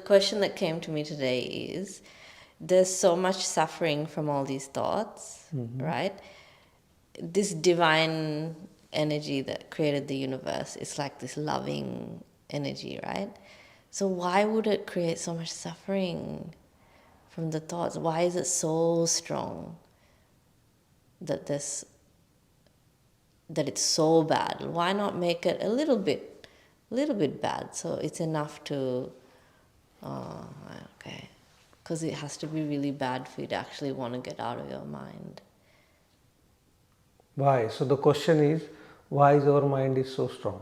question that came to me today is, there's so much suffering from all these thoughts, right? This divine energy that created the universe is like this loving energy, right? So why would it create so much suffering from the thoughts? Why is it so strong that it's so bad? Why not make it a little bit bad, so it's enough to, okay, because it has to be really bad for you to actually want to get out of your mind. Why? So the question is, why is our mind is so strong?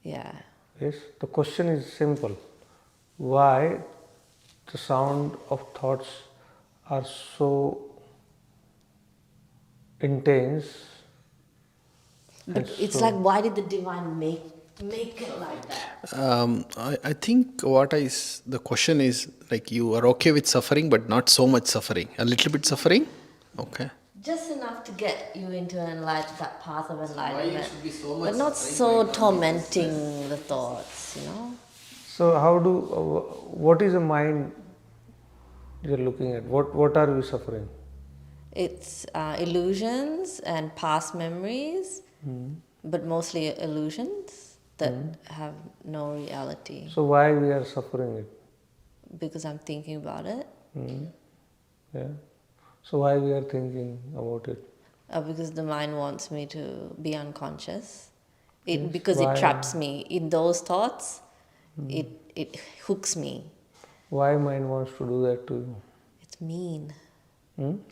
Yeah. Yes, the question is simple. Why the sound of thoughts are so intense? But it's like, why did the divine make it like that? I think the question is like, you are okay with suffering, but not so much suffering. A little bit suffering? Okay. Just enough to get you into that path of enlightenment. Why it should be so much but not suffering? so tormenting the thoughts, you know? So what is the mind you are looking at? What are we suffering? It's illusions and past memories, but mostly illusions that have no reality. So why we are suffering it? Because I'm thinking about it. Yeah. So why we are thinking about it? Because the mind wants me to be unconscious. Yes, Because why? it traps me in those thoughts. It hooks me. Why mind wants to do that to you? It's mean.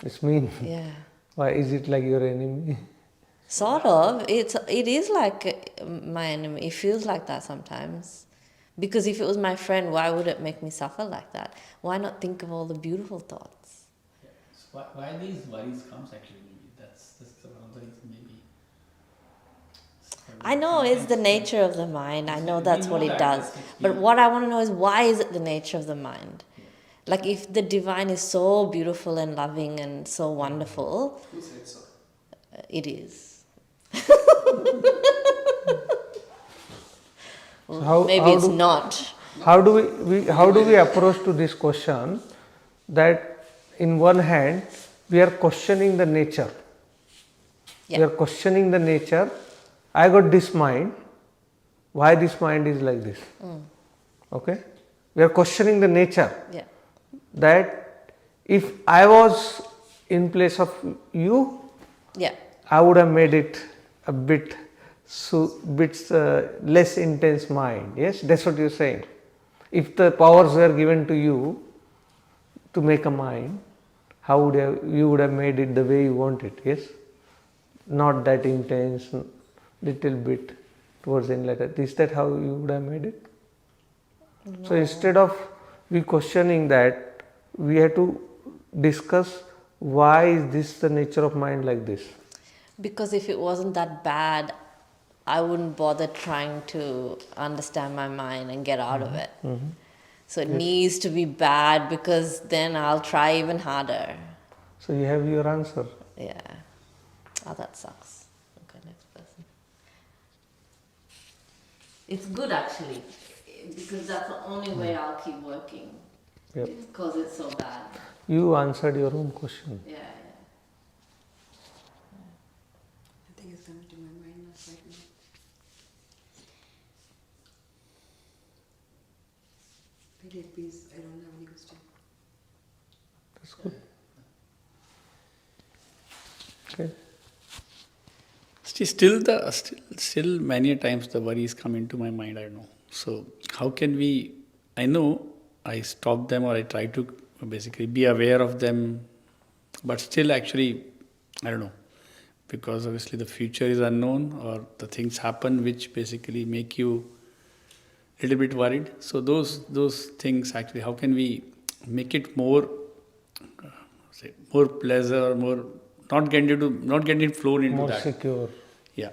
It's mean. Yeah. Why is it like your enemy? Sort of. It is like my enemy. It feels like that sometimes. Because if it was my friend, why would it make me suffer like that? Why not think of all the beautiful thoughts? Yeah. So why these worries comes actually? Maybe that's one of the reasons. Maybe. I know it's the nature of the mind. I know that's what it does. But what I want to know is, why is it the nature of the mind? Like, if the divine is so beautiful and loving and so wonderful, Who said so? it is. So Maybe it's not. How do we approach to this question, that in one hand we are questioning the nature. Yeah. We are questioning the nature. I got this mind. Why this mind is like this? Okay? We are questioning the nature. Yeah. That if I was in place of you, Yeah. I would have made it a bit less intense mind. Yes, that's what you're saying. If the powers were given to you to make a mind, how would you would have made it the way you want it? Yes, not that intense, little bit towards enlightenment. Is that how you would have made it? No. So instead of we questioning that, we have to discuss, why is this the nature of mind like this? Because if it wasn't that bad, I wouldn't bother trying to understand my mind and get out of it. So it needs to be bad, because then I'll try even harder. So you have your answer. Yeah. Oh, that sucks. Okay, next person. It's good actually, because that's the only way I'll keep working. Yep. Because it's so bad. You answered your own question. Yeah. I think it's coming to my mind now right now. Maybe please, I don't have any question. That's good. Okay. Still many times the worries come into my mind, I don't know. So how can we, I know I stop them, or I try to basically be aware of them, but still actually, I don't know, because obviously the future is unknown, or the things happen which basically make you a little bit worried. So those things actually, how can we make it more, more pleasure, more not getting flown into More that. secure. Yeah.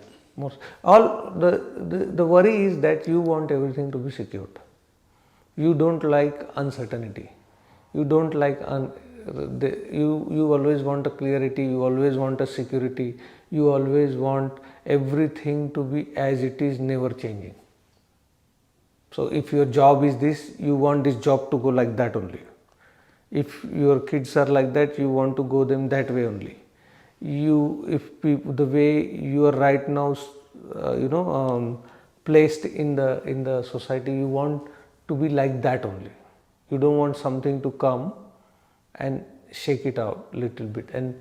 All the worry is that you want everything to be secured. You don't like uncertainty. You don't like you always want a clarity. You always want a security. You always want everything to be as it is, never changing. So if your job is this, you want this job to go like that only. If your kids are like that, you want to go them that way only. The way you are right now, placed in the society, you want to be like that only. You don't want something to come and shake it out little bit, and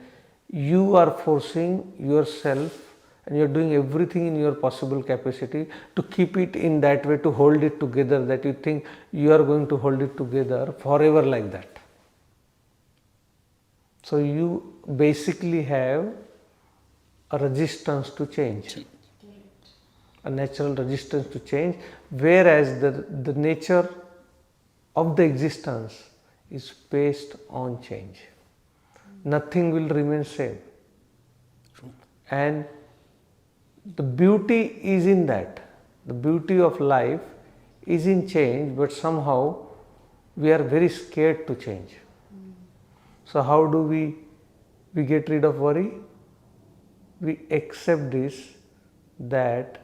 you are forcing yourself, and you are doing everything in your possible capacity to keep it in that way, to hold it together, that you think you are going to hold it together forever like that. So you basically have a resistance to change, a natural resistance to change, whereas the nature of the existence is based on change. Nothing will remain same. And the beauty is in that. The beauty of life is in change, but somehow we are very scared to change. So how do we get rid of worry? We accept this, that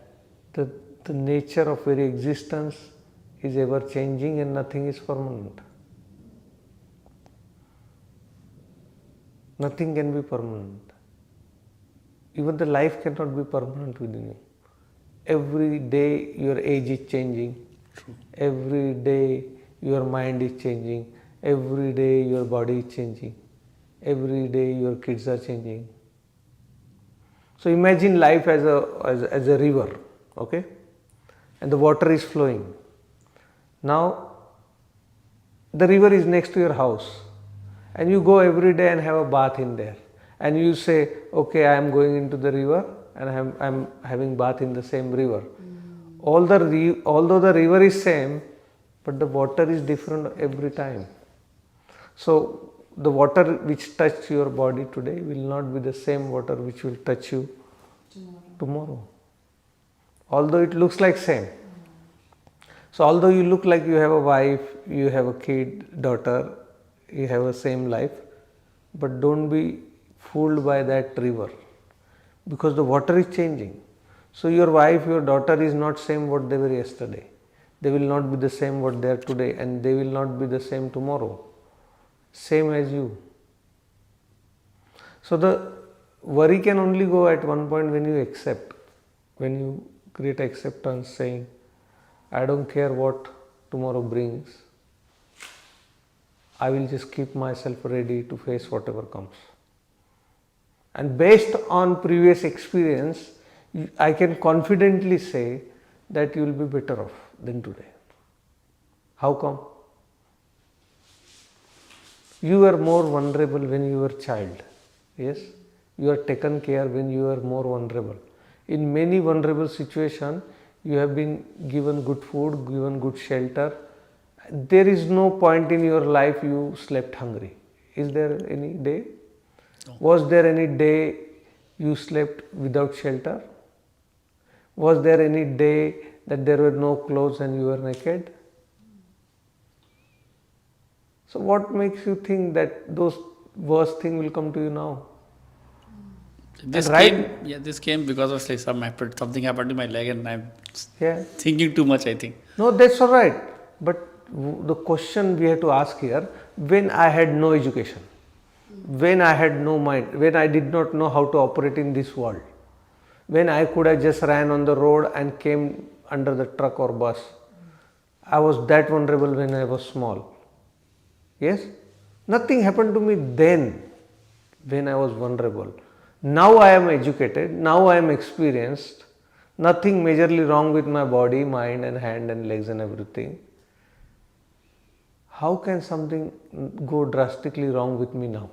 the nature of very existence is ever changing and nothing is permanent. Nothing can be permanent. Even the life cannot be permanent within you. Every day your age is changing. True. Every day your mind is changing. Every day your body is changing. Every day your kids are changing. So imagine life as a river, okay? And the water is flowing. Now the river is next to your house, and you go every day and have a bath in there, and you say, okay, I am going into the river and I am having bath in the same river. Although the river is same, but the water is different every time. So the water which touches your body today will not be the same water which will touch you tomorrow. Although it looks like same. So although you look like you have a wife, you have a kid, daughter, you have a same life, but don't be fooled by that river, because the water is changing. So your wife, your daughter is not same what they were yesterday. They will not be the same what they are today, and they will not be the same tomorrow. Same as you. So the worry can only go at one point when you accept, when you create acceptance, saying, I don't care what tomorrow brings. I will just keep myself ready to face whatever comes. And based on previous experience, I can confidently say that you will be better off than today. How come? You were more vulnerable when you were a child. Yes? You are taken care when you are more vulnerable. In many vulnerable situations, you have been given good food, given good shelter. There is no point in your life you slept hungry. Is there any day? No. Was there any day you slept without shelter? Was there any day that there were no clothes and you were naked? So what makes you think that those worst things will come to you now? This came because of something happened to my leg, and I'm thinking too much, I think. No, that's all right. But the question we have to ask here, when I had no education, when I had no mind, when I did not know how to operate in this world, when I could have just ran on the road and came under the truck or bus, I was that vulnerable when I was small. Yes? Nothing happened to me then when I was vulnerable. Now I am educated, now I am experienced, nothing majorly wrong with my body, mind and hand and legs and everything. How can something go drastically wrong with me now?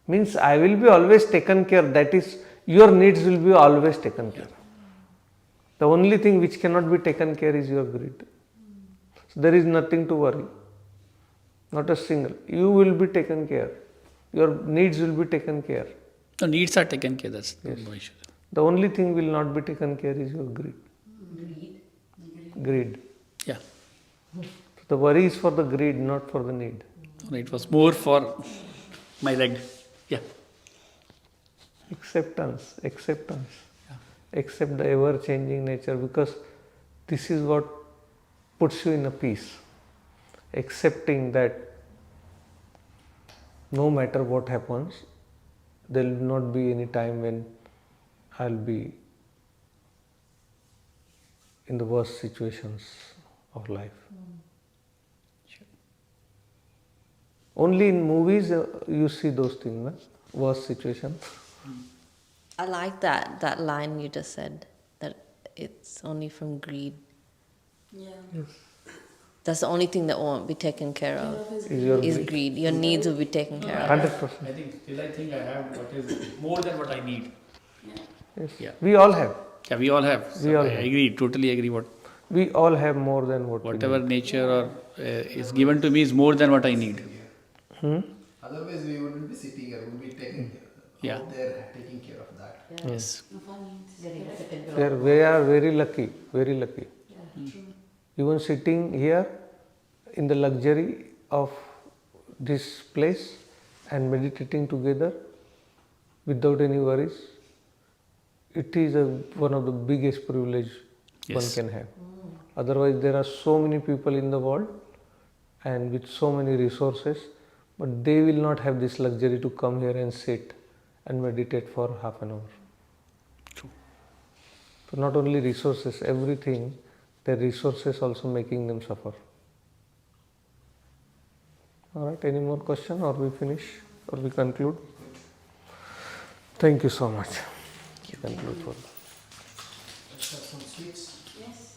Means I will be always taken care, that is, your needs will be always taken care. The only thing which cannot be taken care is your greed. So there is nothing to worry. Not a single. You will be taken care. Your needs will be taken care. The needs are taken care, that's no issue. The only thing will not be taken care is your greed. Greed. Yeah. So the worry is for the greed, not for the need. It was more for my leg. Yeah. Acceptance. Yeah. Accept the ever changing nature, because This is what puts you in a peace. Accepting that no matter what happens, there will not be any time when I'll be in the worst situations of life. Only in movies you see those things, no? Worst situations. I like that line you just said, that it's only from greed. Yeah. That's the only thing that won't be taken care of, Is your is greed. greed. Your needs will be taken care of. 100%. I think I have what is more than what I need. Yes. Yeah. We all have. Yeah, we all have. So We all I have. agree, totally agree. We all have more than what Whatever we need. nature or is given to me is more than what I need. Otherwise, we wouldn't be sitting here. We would be taking Yeah. out there, taking care of that. Yes. We are very lucky, very lucky. Even sitting here in the luxury of this place and meditating together without any worries, it is one of the biggest privilege one Yes. can have. Otherwise, there are so many people in the world and with so many resources, but they will not have this luxury to come here and sit and meditate for half an hour. True. So not only resources, everything, the resources also making them suffer. Alright, any more question or we finish or we conclude? Thank you so much. We conclude for Let's have some sweets. Yes.